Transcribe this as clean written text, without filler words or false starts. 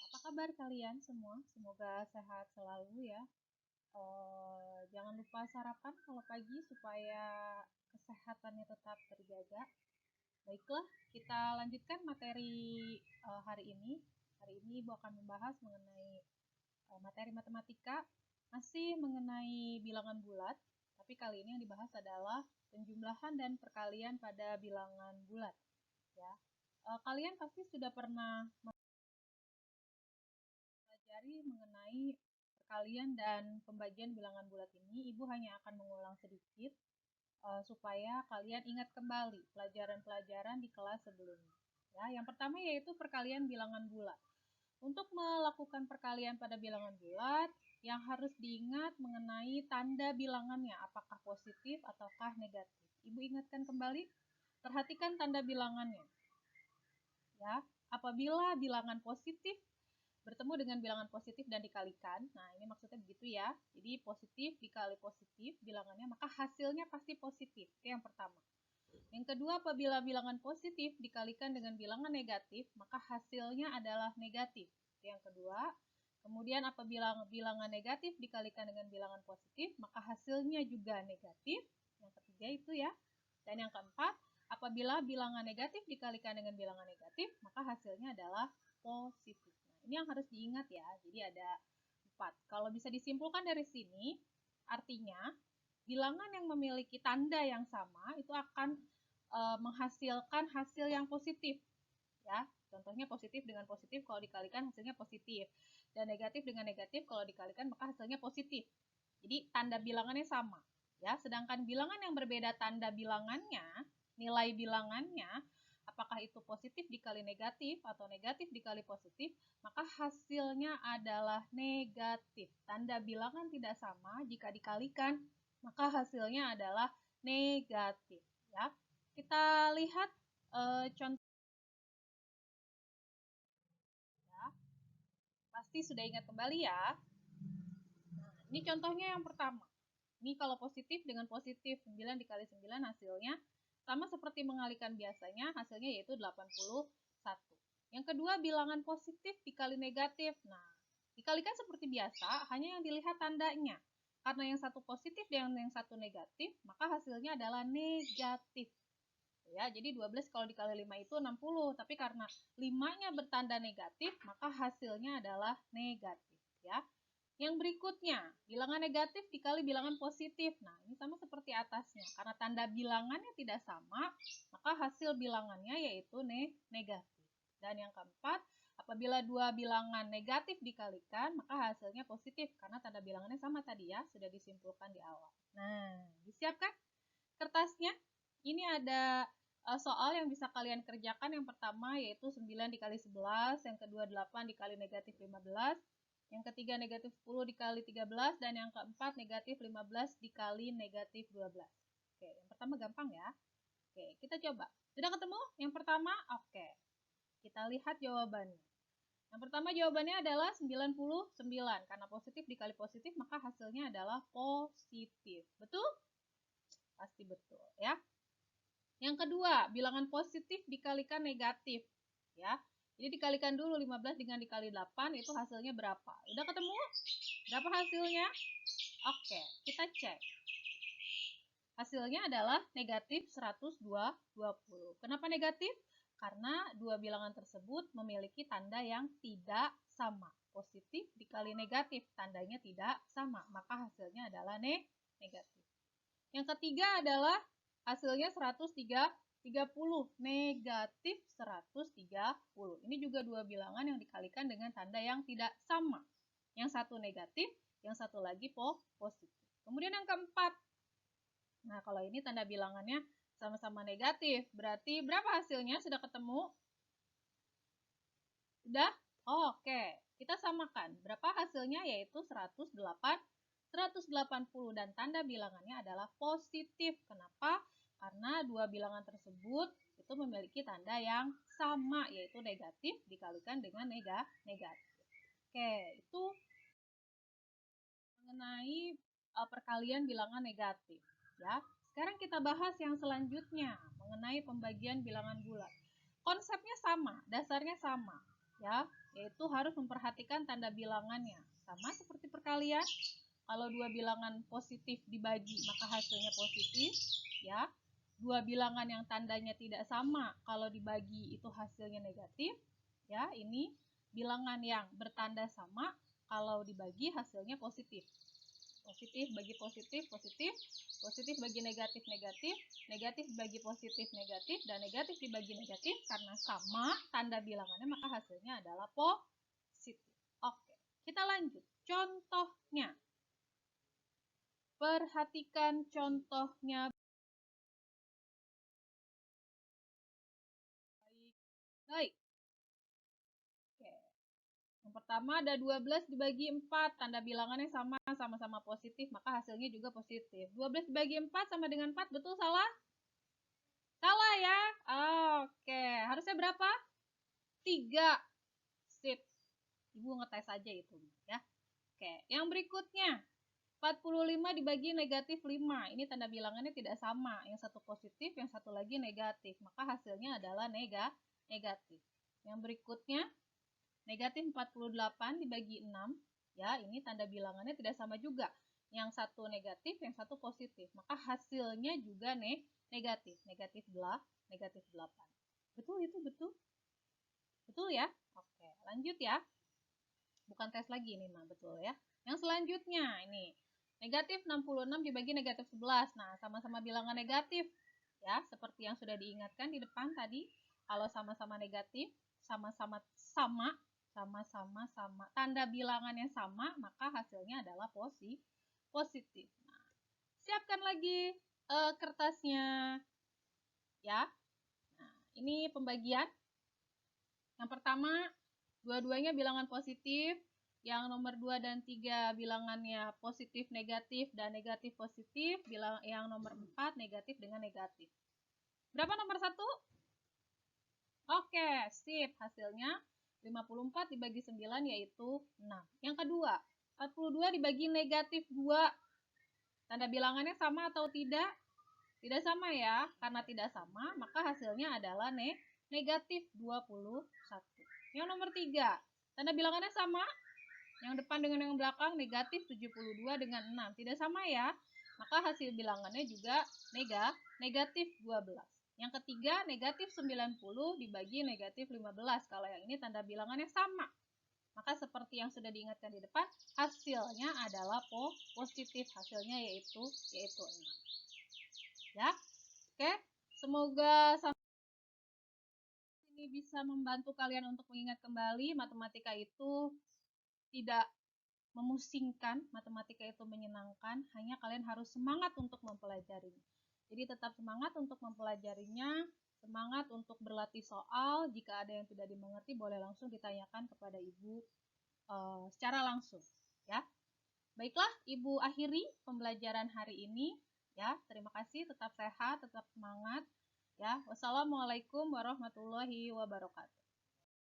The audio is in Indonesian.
Apa kabar kalian semua? Semoga sehat selalu ya. Jangan lupa sarapan kalau pagi supaya kesehatannya tetap terjaga. Baiklah, kita lanjutkan materi hari ini. Hari ini Ibu akan membahas mengenai materi matematika, masih mengenai bilangan bulat, tapi kali ini yang dibahas adalah penjumlahan dan perkalian pada bilangan bulat. Ya, kalian pasti sudah pernah mempelajari mengenai perkalian dan pembagian bilangan bulat ini. Ibu hanya akan mengulang sedikit supaya kalian ingat kembali pelajaran-pelajaran di kelas sebelumnya. Ya, yang pertama yaitu perkalian bilangan bulat. Untuk melakukan perkalian pada bilangan bulat, yang harus diingat mengenai tanda bilangannya, apakah positif ataukah negatif. Ibu ingatkan kembali, perhatikan tanda bilangannya. Ya, apabila bilangan positif bertemu dengan bilangan positif dan dikalikan, nah ini maksudnya begitu ya, jadi positif dikali positif bilangannya, maka hasilnya pasti positif, itu yang pertama. Yang kedua, apabila bilangan positif dikalikan dengan bilangan negatif, maka hasilnya adalah negatif, itu yang kedua. Kemudian apabila bilangan negatif dikalikan dengan bilangan positif, maka hasilnya juga negatif, yang ketiga itu ya. Dan yang keempat, apabila bilangan negatif dikalikan dengan bilangan negatif, maka hasilnya adalah positif. Ini yang harus diingat ya, jadi ada 4. Kalau bisa disimpulkan dari sini, artinya bilangan yang memiliki tanda yang sama itu akan menghasilkan hasil yang positif. Ya, contohnya positif dengan positif kalau dikalikan hasilnya positif. Dan negatif dengan negatif kalau dikalikan maka hasilnya positif. Jadi tanda bilangannya sama. Ya, sedangkan bilangan yang berbeda tanda bilangannya, nilai bilangannya, apakah itu positif dikali negatif atau negatif dikali positif, maka hasilnya adalah negatif. Tanda bilangan tidak sama, jika dikalikan, maka hasilnya adalah negatif. Ya, kita lihat contoh. Ya, pasti sudah ingat kembali ya. Nah, ini contohnya yang pertama. Ini kalau positif dengan positif, 9 dikali 9 hasilnya sama seperti mengalikan biasanya, hasilnya yaitu 81. Yang kedua, bilangan positif dikali negatif. Nah, dikalikan seperti biasa, hanya yang dilihat tandanya. Karena yang satu positif dan yang satu negatif, maka hasilnya adalah negatif. Ya, jadi 12 kalau dikali 5 itu 60, tapi karena 5-nya bertanda negatif, maka hasilnya adalah negatif, ya. Yang berikutnya, bilangan negatif dikali bilangan positif. Nah, ini sama seperti atasnya. Karena tanda bilangannya tidak sama, maka hasil bilangannya yaitu negatif. Dan yang keempat, apabila dua bilangan negatif dikalikan, maka hasilnya positif. Karena tanda bilangannya sama tadi ya, sudah disimpulkan di awal. Nah, disiapkan kertasnya? Ini ada soal yang bisa kalian kerjakan. Yang pertama yaitu 9 dikali 11, yang kedua 8 dikali negatif 15, yang ketiga negatif 10 dikali 13, dan yang keempat negatif 15 dikali negatif 12. Oke, yang pertama gampang ya. Oke, kita coba. Sudah ketemu? Yang pertama? Oke. Kita lihat jawabannya. Yang pertama jawabannya adalah 99. Karena positif dikali positif, maka hasilnya adalah positif. Betul? Pasti betul ya. Yang kedua, bilangan positif dikalikan negatif. Ya, jadi dikalikan dulu 15 dengan dikali 8, itu hasilnya berapa? Udah ketemu? Berapa hasilnya? Oke, kita cek. Hasilnya adalah negatif 120. Kenapa negatif? Karena dua bilangan tersebut memiliki tanda yang tidak sama. Positif dikali negatif, tandanya tidak sama. Maka hasilnya adalah negatif. Yang ketiga adalah hasilnya 130, negatif 130. Ini juga dua bilangan yang dikalikan dengan tanda yang tidak sama. Yang satu negatif, yang satu lagi positif. Kemudian yang keempat. Nah, kalau ini tanda bilangannya sama-sama negatif. Berarti berapa hasilnya? Sudah ketemu? Sudah? Oh, oke. Kita samakan. Berapa hasilnya? Yaitu 180 dan tanda bilangannya adalah positif. Kenapa? Karena dua bilangan tersebut itu memiliki tanda yang sama, yaitu negatif dikalikan dengan negatif. Oke, itu mengenai perkalian bilangan negatif. Ya, sekarang kita bahas yang selanjutnya mengenai pembagian bilangan bulat. Konsepnya sama, dasarnya sama. ya, yaitu harus memperhatikan tanda bilangannya. Sama seperti perkalian, kalau dua bilangan positif dibagi maka hasilnya positif, ya. Dua bilangan yang tandanya tidak sama kalau dibagi itu hasilnya negatif, ya. Ini bilangan yang bertanda sama kalau dibagi hasilnya positif. Positif bagi positif, positif, positif bagi negatif, negatif, negatif bagi positif, negatif, dan negatif dibagi negatif. Karena sama tanda bilangannya maka hasilnya adalah positif. Oke, kita lanjut. Contohnya. Perhatikan contohnya. Baik. Oke. Yang pertama ada 12 dibagi 4, tanda bilangannya sama, sama-sama positif, maka hasilnya juga positif. 12 dibagi 4 sama dengan 4, betul salah? Salah ya? Oke, harusnya berapa? 3. Sip. Ibu ngetes aja itu ya. Oke, yang berikutnya. 45 dibagi negatif 5. Ini tanda bilangannya tidak sama. Yang satu positif, yang satu lagi negatif. Maka hasilnya adalah negatif. Yang berikutnya, negatif 48 dibagi 6. Ya, ini tanda bilangannya tidak sama juga. Yang satu negatif, yang satu positif. Maka hasilnya juga negatif. Negatif 8. Betul itu, betul? Betul ya? Oke, lanjut ya. Bukan tes lagi ini, nah betul ya. Yang selanjutnya ini. Negatif 66 dibagi negatif 11. Nah, sama-sama bilangan negatif. Ya, seperti yang sudah diingatkan di depan tadi. Kalau sama-sama negatif, sama-sama sama, tanda bilangannya sama, maka hasilnya adalah positif. Nah, siapkan lagi kertasnya. Ya. Nah, ini pembagian. Yang pertama, dua-duanya bilangan positif. Yang nomor 2 dan 3 bilangannya positif, negatif, dan negatif positif. Yang nomor 4 negatif dengan negatif. Berapa nomor 1? Oke, sip. Hasilnya 54 dibagi 9 yaitu 6. Yang kedua, 42 dibagi negatif 2. Tanda bilangannya sama atau tidak? Tidak sama ya. Karena tidak sama, maka hasilnya adalah negatif 21. Yang nomor 3, tanda bilangannya sama. Yang depan dengan yang belakang negatif 72 dengan 6. Tidak sama ya. Maka hasil bilangannya juga negatif 12. Yang ketiga negatif 90 dibagi negatif 15. Kalau yang ini tanda bilangannya sama. Maka seperti yang sudah diingatkan di depan, hasilnya adalah positif. Hasilnya yaitu 6. Ya. Oke. Semoga ini bisa membantu kalian untuk mengingat kembali matematika itu tidak memusingkan, matematika itu menyenangkan, hanya kalian harus semangat untuk mempelajarinya. Jadi tetap semangat untuk mempelajarinya, semangat untuk berlatih soal. Jika ada yang tidak dimengerti, boleh langsung ditanyakan kepada ibu secara langsung. Ya, baiklah, ibu akhiri pembelajaran hari ini. Ya, terima kasih. Tetap sehat, tetap semangat. Ya, wassalamualaikum warahmatullahi wabarakatuh.